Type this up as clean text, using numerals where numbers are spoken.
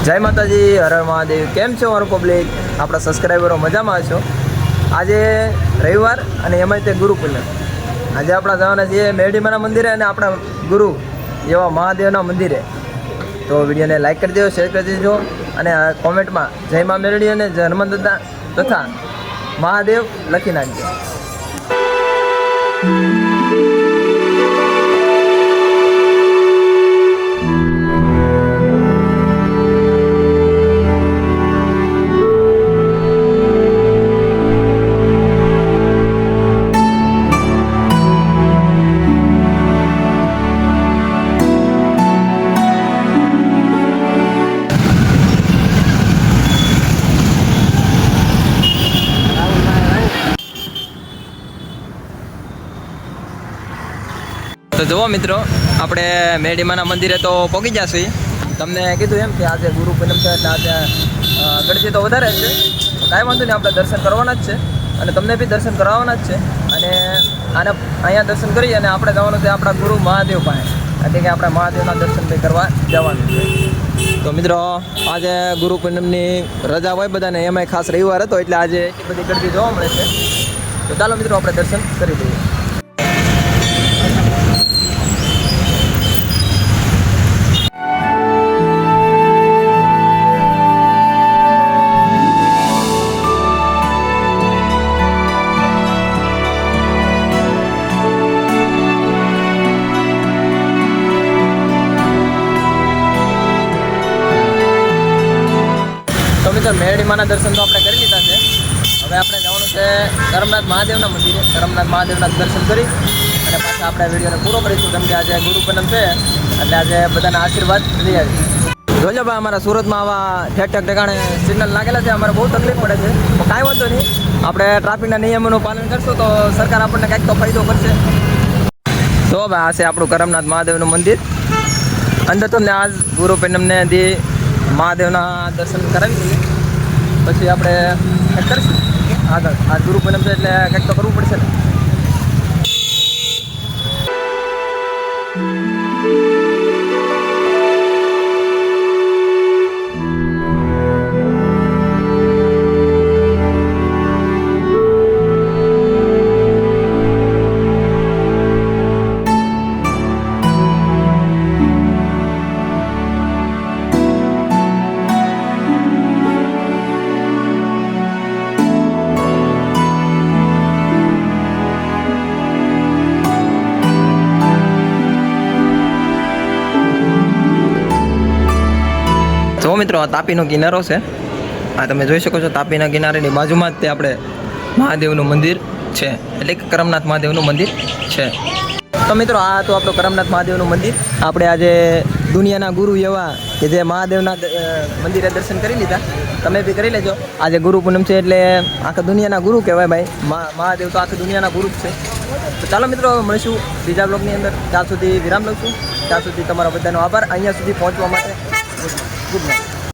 જય માતાજી, હર હર મહાદેવ. કેમ છો મારું પબ્લિક? આપણા સબસ્ક્રાઈબરો મજામાં છો? આજે રવિવાર અને એમાંય તે ગુરુ પૂનમ. આજે આપણા જવાના છીએ મેરડીમાના મંદિરે અને આપણા ગુરુ એવા મહાદેવના મંદિરે. તો વિડીયોને લાઈક કરી દેજો, શેર કરી દેજો અને કોમેન્ટમાં જય મા મેરડી અને જય હનુમાન દાદા તથા મહાદેવ લખી નાખજો. તો જુઓ મિત્રો, આપણે મેરડીમાના મંદિરે તો પહોંચી જશે. તમને કીધું એમ કે આજે ગુરુ પૂનમ છે એટલે આજે ગળજી તો વધારે જ છે. કાંઈ વાંધો નહીં, આપણે દર્શન કરવાના જ છે અને તમને બી દર્શન કરાવવાના જ છે. અને અહીંયા દર્શન કરી અને આપણે જવાનું છે આપણા ગુરુ મહાદેવ પાસે, એટલે કે આપણે મહાદેવના દર્શન બી કરવા જવાનું છે. તો મિત્રો, આજે ગુરુ પૂનમની રજા હોય બધાને, એમાંય ખાસ રવિવાર હતો એટલે આજે એટલી બધી ગળજી જોવા મળે છે. તો ચાલો મિત્રો, આપણે દર્શન કરી દઈએ. મેરડીમાના દર્શન તો આપણે કરી લીધા છે. હવે આપણે જવાનું છે કરમનાથ મહાદેવના મંદિરે. કરમનાથ મહાદેવના દર્શન કરી અને પાછા આપણે વિડીયોને પૂરો કરીશું, કેમ કે આજે ગુરુ પૂનમ છે એટલે આજે બધાના આશીર્વાદ લઈ આવી. જોજો ભાઈ, અમારા સુરતમાં આવા ઠેક ઠેકાણે સિગ્નલ લાગેલા છે, અમારે બહુ તકલીફ પડે છે. તો કાંઈ વાંધો નહીં, આપણે ટ્રાફિકના નિયમોનું પાલન કરશું તો સરકાર આપણને કંઈક તો ફાયદો કરશે. તો ભાઈ, આ છે આપણું કરમનાથ મહાદેવનું મંદિર. અંદર તમને આજ ગુરુ પૂનમને દી મહાદેવના દર્શન કરાવી દઈએ, પછી આપણે કંઈક કરીશું આગળ. આ ગુરુ પૂનમ છે એટલે કંઈક તો કરવું પડશે ને. તો મિત્રો, આ તાપીનો કિનારો છે. આ તમે જોઈ શકો છો, તાપીના કિનારેની બાજુમાં જ તે આપણે મહાદેવનું મંદિર છે, એટલે કે કરમનાથ મહાદેવનું મંદિર છે. તો મિત્રો, આ તો આપણું કરમનાથ મહાદેવનું મંદિર. આપણે આજે દુનિયાના ગુરુ એવા કે જે મહાદેવના મંદિરે દર્શન કરી લીધા, તમે બી કરી લેજો. આજે ગુરુ પૂનમ છે એટલે આખા દુનિયાના ગુરુ કહેવાય ભાઈ. મહાદેવ તો આખી દુનિયાના ગુરુ જ છે. તો ચાલો મિત્રો, મળીશું બીજા બ્લોગની અંદર. ત્યાં સુધી વિરામ લઉં છું. ત્યાં સુધી તમારા બધાનો આભાર. અહીંયા સુધી પહોંચવા માટે ગુડ નાઇટ.